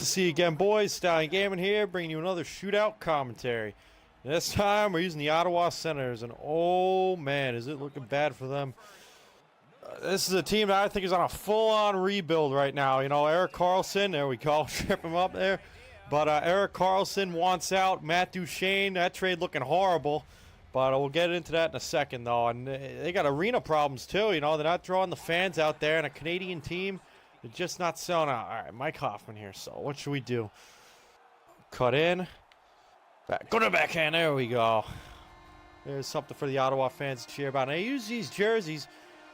to see you again, boys. Stallion Gaming here, bringing you another shootout commentary. This time, we're using the Ottawa Senators, and oh man, is it looking bad for them. This is a team that I think is on a full-on rebuild right now. You know, Erik Karlsson, there we go, trip him up there. But Erik Karlsson wants out. Matt Duchene, that trade looking horrible. But we'll get into that in a second, though. And they got arena problems, too. You know, they're not drawing the fans out there, and a Canadian team, they're just not selling out. All right, Mike Hoffman here. So what should we do? Cut in. Back. Go to the backhand. There we go. There's something for the Ottawa fans to cheer about. And I use these jerseys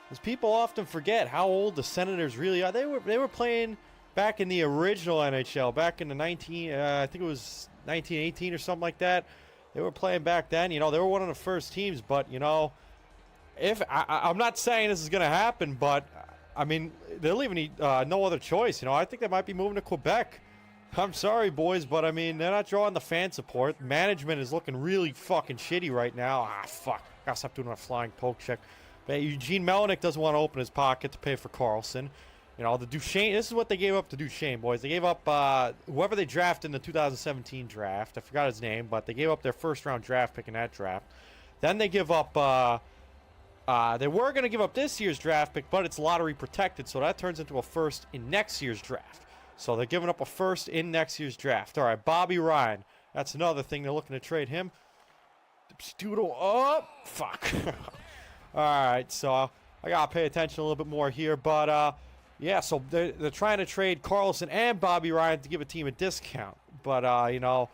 because people often forget how old the Senators really are. They were playing back in the original NHL, back in the I think it was 1918 or something like that. They were playing back then. You know, they were one of the first teams. But, you know, if I'm not saying this is going to happen, but, I mean, they're leaving no other choice. You know, I think they might be moving to Quebec. I'm sorry, boys, but, I mean, they're not drawing the fan support. Management is looking really fucking shitty right now. Ah, fuck. Gotta stop doing a flying poke check. But Eugene Melnyk doesn't want to open his pocket to pay for Karlsson. You know, the Duchene, this is what they gave up to Duchene, boys. They gave up whoever they drafted in the 2017 draft. I forgot his name, but they gave up their first-round draft pick in that draft. Then they give up, they were going to give up this year's draft pick, but it's lottery protected, so that turns into a first in next year's draft. So they're giving up a first in next year's draft. All right, Bobby Ryan. That's another thing. They're looking to trade him. Doodle. Oh, fuck. All right, so I got to pay attention a little bit more here. But, yeah, so they're trying to trade Karlsson and Bobby Ryan to give a team a discount. But, you know,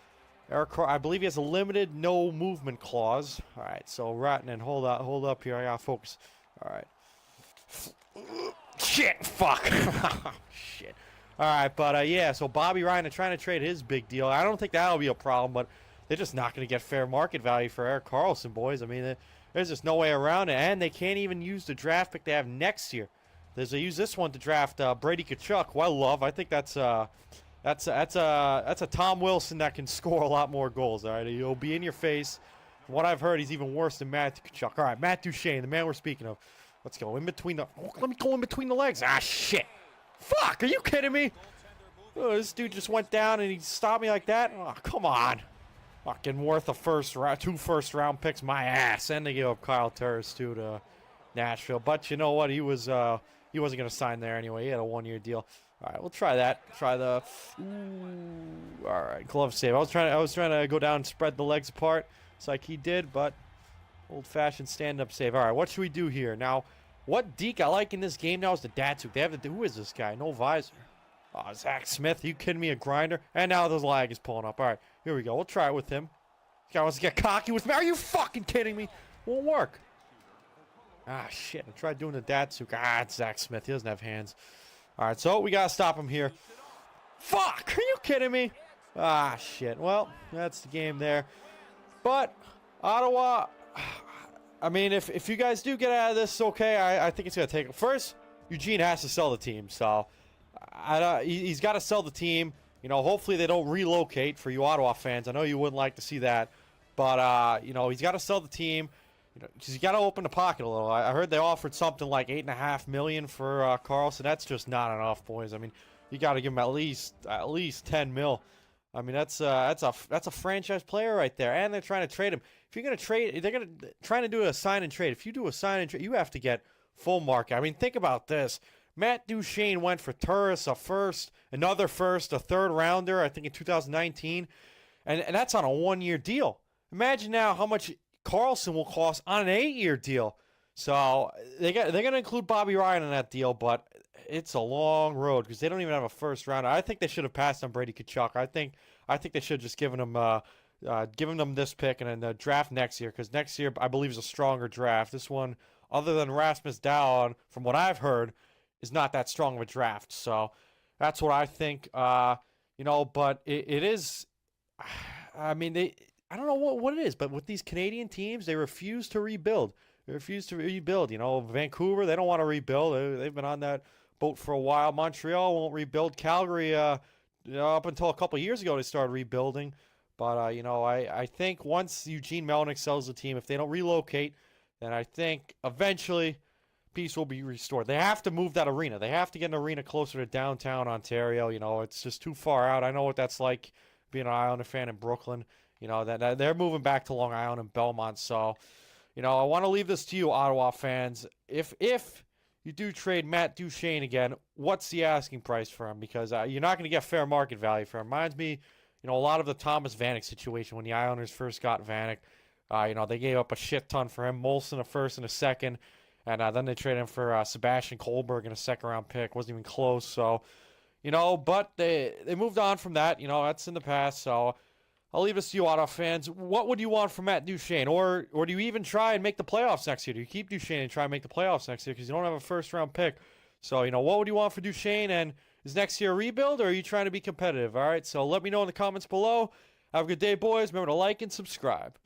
I believe he has a limited no movement clause. All right, so Ratnan, hold up here. I got to focus. All right. Shit, fuck. Shit. All right, but, yeah, so Bobby Ryan, they're trying to trade his big deal. I don't think that'll be a problem, but they're just not going to get fair market value for Erik Karlsson, boys. I mean, there's just no way around it, and they can't even use the draft pick they have next year. They use this one to draft Brady Tkachuk, who I love. I think that's a Tom Wilson that can score a lot more goals, all right? He'll be in your face. From what I've heard, he's even worse than Matt Tkachuk. All right, Matt Duchene, the man we're speaking of. Let's go in between the... Oh, let me go in between the legs. Ah, shit. Fuck, are you kidding me? Oh, this dude just went down and he stopped me like that? Oh, come on. Fucking worth a two first-round picks, my ass. And they gave up Kyle Turris, too, to Nashville. But you know what? He wasn't going to sign there anyway. He had a one-year deal. All right, we'll try that. Try the... Ooh, all right, glove save. I was trying to go down and spread the legs apart. It's like he did, but old-fashioned stand-up save. All right, what should we do here? Now, what deke I like in this game now is the Datsuk. They have the... Who is this guy? No visor. Oh, Zach Smith. Are you kidding me? A grinder? And now the lag is pulling up. All right, here we go. We'll try it with him. This guy wants to get cocky with me. Are you fucking kidding me? Won't work. Ah, shit. I tried doing the Datsuk. Ah, it's Zach Smith. He doesn't have hands. All right, so we got to stop him here. Fuck! Are you kidding me? Ah, shit. Well, that's the game there. But, Ottawa, I mean, if you guys do get out of this, okay, I think it's going to take... First, Eugene has to sell the team, so he's got to sell the team. You know, hopefully they don't relocate for you Ottawa fans. I know you wouldn't like to see that. But, you know, he's got to sell the team. You know, because you got to open the pocket a little. I heard they offered something like $8.5 million for Karlsson. That's just not enough, boys. I mean, you got to give him at least $10 million. I mean, that's a franchise player right there, and they're trying to trade him. If you're gonna trade, they're trying to do a sign and trade. If you do a sign and trade, you have to get full market. I mean, think about this. Matt Duchene went for Turris, a first, another first, a third rounder, I think in 2019, and that's on a one-year deal. Imagine now how much Karlsson will cost on an 8-year deal. So they're going to include Bobby Ryan in that deal, but it's a long road because they don't even have a first rounder. I think they should have passed on Brady Tkachuk. I think they should have just given them this pick and then the draft next year, because next year I believe is a stronger draft. This one, other than Rasmus Dahlin, from what I've heard, is not that strong of a draft. So that's what I think. You know, but it is. I mean, I don't know what it is, but with these Canadian teams, they refuse to rebuild. They refuse to rebuild. You know, Vancouver, they don't want to rebuild. They've been on that boat for a while. Montreal won't rebuild. Calgary, up until a couple of years ago, they started rebuilding. But, you know, I think once Eugene Melnyk sells the team, if they don't relocate, then I think eventually peace will be restored. They have to move that arena. They have to get an arena closer to downtown Ontario. You know, it's just too far out. I know what that's like being an Islander fan in Brooklyn. You know, that they're moving back to Long Island and Belmont. So, you know, I want to leave this to you, Ottawa fans. If you do trade Matt Duchene again, what's the asking price for him? Because you're not going to get fair market value for him. Reminds me, you know, a lot of the Thomas Vanek situation when the Islanders first got Vanek. You know, they gave up a shit ton for him. Molson a first and a second. And then they traded him for Sebastian Kohlberg in a second-round pick. Wasn't even close. So, you know, but they moved on from that. You know, that's in the past. So I'll leave this to you, Ottawa fans. What would you want from Matt Duchene? Or do you even try and make the playoffs next year? Do you keep Duchene and try and make the playoffs next year because you don't have a first-round pick? So, you know, what would you want for Duchene? And is next year a rebuild, or are you trying to be competitive? All right, so let me know in the comments below. Have a good day, boys. Remember to like and subscribe.